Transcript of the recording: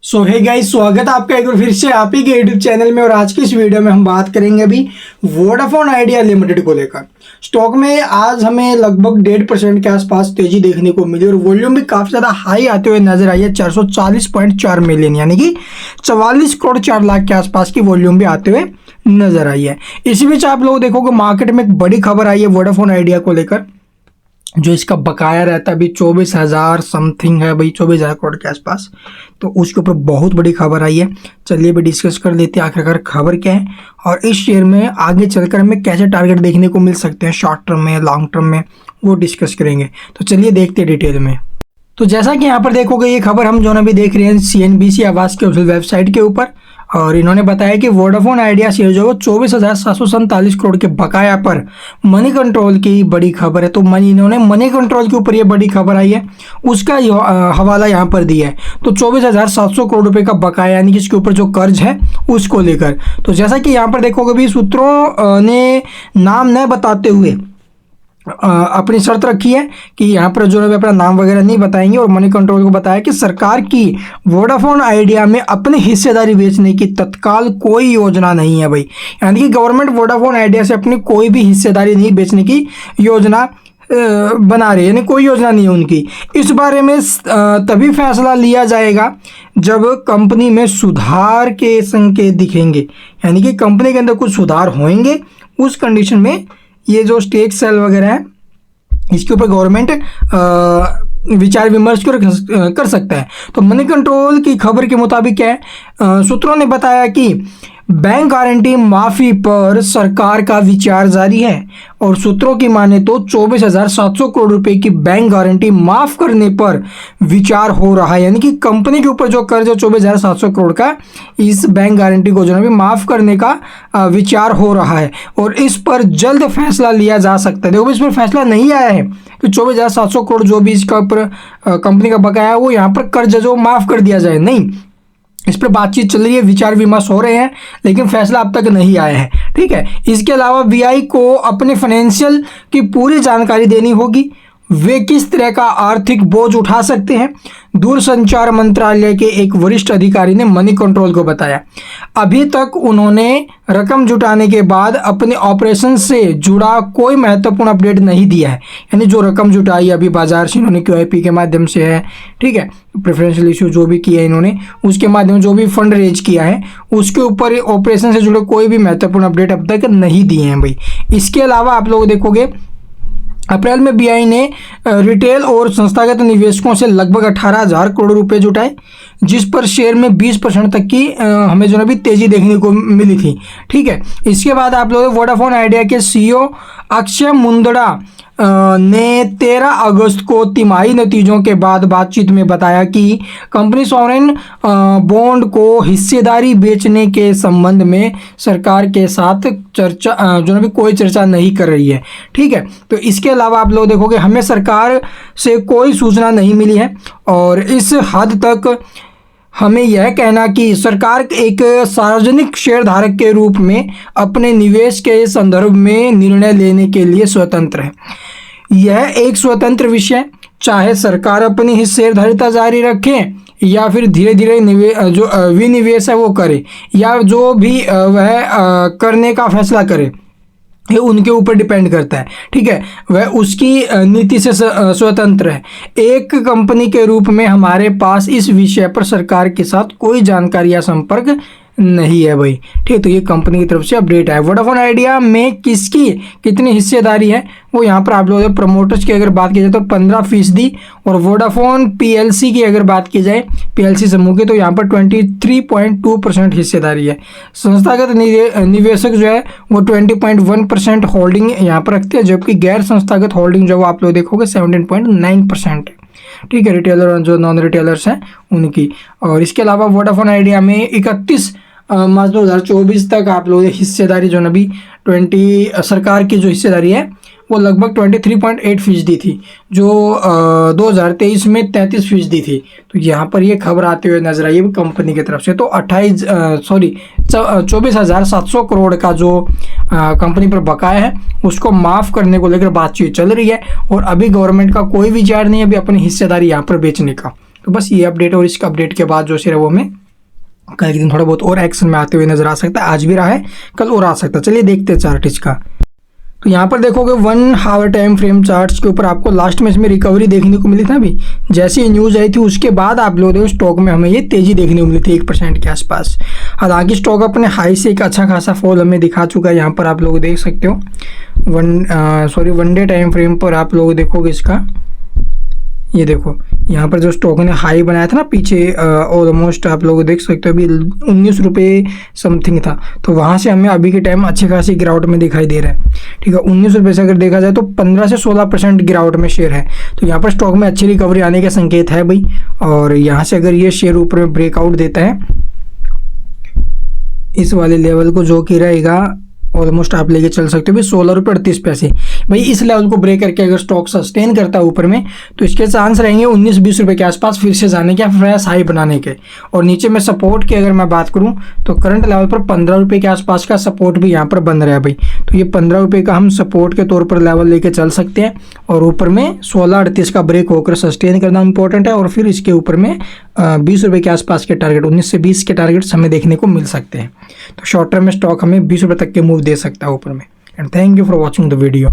सो hey guys, स्वागत है आपका एक बार फिर से आप ही के यूट्यूब चैनल में। और आज की इस वीडियो में हम बात करेंगे अभी वोडाफोन आइडिया लिमिटेड को लेकर। स्टॉक में आज हमें लगभग 1.5% के आसपास तेजी देखने को मिली और वॉल्यूम भी काफ़ी ज़्यादा हाई आते हुए नजर आई है। 440.4 मिलियन यानी कि 44 करोड़ 4 लाख के आसपास की वॉल्यूम भी आते हुए नजर आई है। इसी बीच आप लोग देखोगे मार्केट में एक बड़ी खबर आई है वोडाफोन आइडिया को लेकर। जो इसका बकाया रहता है अभी 24,000 समथिंग है भाई, 24,000 करोड़ के आसपास। तो उसके ऊपर बहुत बड़ी खबर आई है। चलिए भी डिस्कस कर लेते हैं आखिरकार खबर क्या है और इस शेयर में आगे चलकर हमें कैसे टारगेट देखने को मिल सकते हैं, शॉर्ट टर्म में, लॉन्ग टर्म में, वो डिस्कस करेंगे। तो चलिए देखते हैं डिटेल में। तो जैसा कि यहाँ पर देखोगे ये खबर हम जो अभी देख रहे हैं CNBC आवास के वेबसाइट के ऊपर, और इन्होंने बताया कि वोडाफोन आइडिया शेयर जो 24,747 करोड़ के बकाया पर मनी कंट्रोल की बड़ी खबर है। तो इन्होंने मनी कंट्रोल के ऊपर ये बड़ी खबर आई है, उसका हवाला यहाँ पर दिया है। तो 24,700 करोड़ रुपए का बकाया यानी कि इसके ऊपर जो कर्ज है उसको लेकर। तो जैसा कि यहाँ पर देखोगे भी सूत्रों ने नाम न बताते हुए अपनी शर्त रखी है कि यहाँ पर जो है अपना नाम वगैरह नहीं बताएंगे, और मनी कंट्रोल को बताया कि सरकार की वोडाफोन आइडिया में अपनी हिस्सेदारी बेचने की तत्काल कोई योजना नहीं है भाई। यानी कि गवर्नमेंट वोडाफोन आइडिया से अपनी कोई भी हिस्सेदारी नहीं बेचने की योजना बना रही है, यानी कोई योजना नहीं है उनकी। इस बारे में तभी फैसला लिया जाएगा जब कंपनी में सुधार के संकेत दिखेंगे, यानी कि कंपनी के अंदर कुछ सुधार होंगे, उस कंडीशन में ये जो स्टेक सेल वगैरह है इसके ऊपर गवर्नमेंट विचार विमर्श कर सकता है। तो मनी कंट्रोल की खबर के मुताबिक क्या है, सूत्रों ने बताया कि बैंक गारंटी माफी पर सरकार का विचार जारी है, और सूत्रों की माने तो 24,700 करोड़ रुपए की बैंक गारंटी माफ करने पर विचार हो रहा है। यानी कि कंपनी के ऊपर जो कर्ज है 24,700 करोड़ का, इस बैंक गारंटी को जो है माफ करने का विचार हो रहा है और इस पर जल्द फैसला लिया जा सकता है। देखो इस पर फैसला नहीं आया है कि 24,700 करोड़ जो भी इसका ऊपर कंपनी का बकाया है वो यहाँ पर कर्ज जो माफ कर दिया जाए, नहीं, इस पर बातचीत चल रही है, विचार विमर्श हो रहे हैं, लेकिन फैसला अब तक नहीं आया है। ठीक है, इसके अलावा VI को अपने फाइनेंशियल की पूरी जानकारी देनी होगी, वे किस तरह का आर्थिक बोझ उठा सकते हैं। दूरसंचार मंत्रालय के एक वरिष्ठ अधिकारी ने मनी कंट्रोल को बताया, अभी तक उन्होंने रकम जुटाने के बाद अपने ऑपरेशन से जुड़ा कोई महत्वपूर्ण अपडेट नहीं दिया है। यानी जो रकम जुटाई अभी बाजार से इन्होंने QIP के माध्यम से है, ठीक है, प्रेफरेंशियल इशू जो भी किया है इन्होंने, उसके माध्यम जो भी फंड रेज किया है उसके ऊपर ऑपरेशन से जुड़े कोई भी महत्वपूर्ण अपडेट अब तक नहीं दिए हैं भाई। इसके अलावा आप लोग देखोगे अप्रैल में BI ने रिटेल और संस्थागत निवेशकों से लगभग 18,000 करोड़ रुपए जुटाए, जिस पर शेयर में 20% तक की हमें जो है भी तेजी देखने को मिली थी। ठीक है, इसके बाद आप लोग वोडाफोन आइडिया के CEO अक्षय मुंदड़ा ने 13 अगस्त को तिमाही नतीजों के बाद बातचीत में बताया कि कंपनी सॉवरेन बॉन्ड को हिस्सेदारी बेचने के संबंध में सरकार के साथ चर्चा जो है कोई चर्चा नहीं कर रही है। ठीक है, तो इसके अलावा आप लोग देखोगे हमें सरकार से कोई सूचना नहीं मिली है, और इस हद तक हमें यह कहना कि सरकार एक सार्वजनिक शेयरधारक के रूप में अपने निवेश के संदर्भ में निर्णय लेने के लिए स्वतंत्र है। यह एक स्वतंत्र विषय, चाहे सरकार अपनी हिस्सेदारिता जारी रखे या फिर धीरे धीरे जो विनिवेश है वो करे, या जो भी वह करने का फैसला करे, ये उनके ऊपर डिपेंड करता है। ठीक है, वह उसकी नीति से स्वतंत्र है। एक कंपनी के रूप में हमारे पास इस विषय पर सरकार के साथ कोई जानकारी या संपर्क नहीं है भाई। ठीक, तो ये कंपनी की तरफ से अपडेट है। वोडाफोन आइडिया में किसकी कितनी हिस्सेदारी है वो यहाँ पर आप लोग प्रमोटर्स की अगर बात की जाए तो 15%, और वोडाफोन PLC की अगर बात की जाए PLC समूह की तो यहाँ पर 23.2% हिस्सेदारी है। संस्थागत निवेशक जो है वो 20.1% होल्डिंग यहाँ पर रखते हैं, जबकि गैर संस्थागत होल्डिंग जो आप लोग देखोगे 17.9% है। ठीक है, रिटेलर और जो नॉन रिटेलर्स हैं उनकी। और इसके अलावा वोडाफोन आइडिया में 31 मार्च 2024 तक आप लोग हिस्सेदारी जो अभी 20 सरकार की जो हिस्सेदारी है वो लगभग 23.8% थी, जो 2023 में 33% थी। तो यहाँ पर ये खबर आते हुए नजर आई है कंपनी की तरफ से। तो 24,700 करोड़ का जो कंपनी पर बकाया है उसको माफ़ करने को लेकर बातचीत चल रही है, और अभी गवर्नमेंट का कोई विचार नहीं है अभी अपनी हिस्सेदारी यहाँ पर बेचने का। तो तो बस ये अपडेट और इसका अपडेट के बाद जो शेयर है वो हमें कल के दिन थोड़ा बहुत और एक्शन में आते हुए नजर आ सकता है। आज भी रहा है, कल और आ सकता है। चलिए देखते हैं चार्ट इसका। तो यहाँ पर देखोगे 1 आवर टाइम फ्रेम चार्ट्स के ऊपर आपको लास्ट में इसमें रिकवरी देखने को मिली था। अभी जैसे ये न्यूज़ आई थी उसके बाद आप लोग देखो स्टॉक में हमें ये तेजी देखने को मिली थी 1% के आसपास। हालांकि स्टॉक अपने हाई से एक अच्छा खासा फॉल हमें दिखा चुका है। यहाँ पर आप लोग देख सकते हो 1 डे टाइम फ्रेम पर आप लोग देखोगे इसका, ये देखो यहाँ पर जो स्टॉक ने हाई बनाया था ना पीछे, ऑलमोस्ट आप लोग देख सकते हो अभी 19 रुपये समथिंग था। तो वहाँ से हमें अभी के टाइम अच्छी खासी गिरावट में दिखाई दे रहा है। ठीक है, 19 रुपये से अगर देखा जाए तो 15 से 16% गिरावट में शेयर है। तो यहाँ पर स्टॉक में अच्छी रिकवरी आने के संकेत है भाई। और यहाँ से अगर ये शेयर ऊपर में ब्रेकआउट देता है इस वाले लेवल को, जो कि रहेगा ऑलमोस्ट आप लेके चल सकते हो भी 16 रुपये 38 पैसे भाई। इस लेवल को ब्रेक करके अगर स्टॉक सस्टेन करता है ऊपर में तो इसके चांस रहेंगे 19-20 रुपये के आसपास फिर से जाने के, फ्रेश हाई बनाने के। और नीचे में सपोर्ट की अगर मैं बात करूं तो करंट लेवल पर 15 रुपये के आसपास का सपोर्ट भी यहाँ पर बन रहा है भाई। तो ये 15 रुपये का हम सपोर्ट के तौर पर लेवल लेके चल सकते हैं। और ऊपर में 16-38 का ब्रेक होकर सस्टेन करना इंपॉर्टेंट है। और फिर इसके ऊपर में 20 रुपये के आसपास के टारगेट, 19 से 20 के टारगेट्स हमें देखने को मिल सकते हैं। तो शॉर्ट टर्म में स्टॉक हमें 20 रुपये तक के मूव दे सकता है ऊपर में। And thank you for watching the video.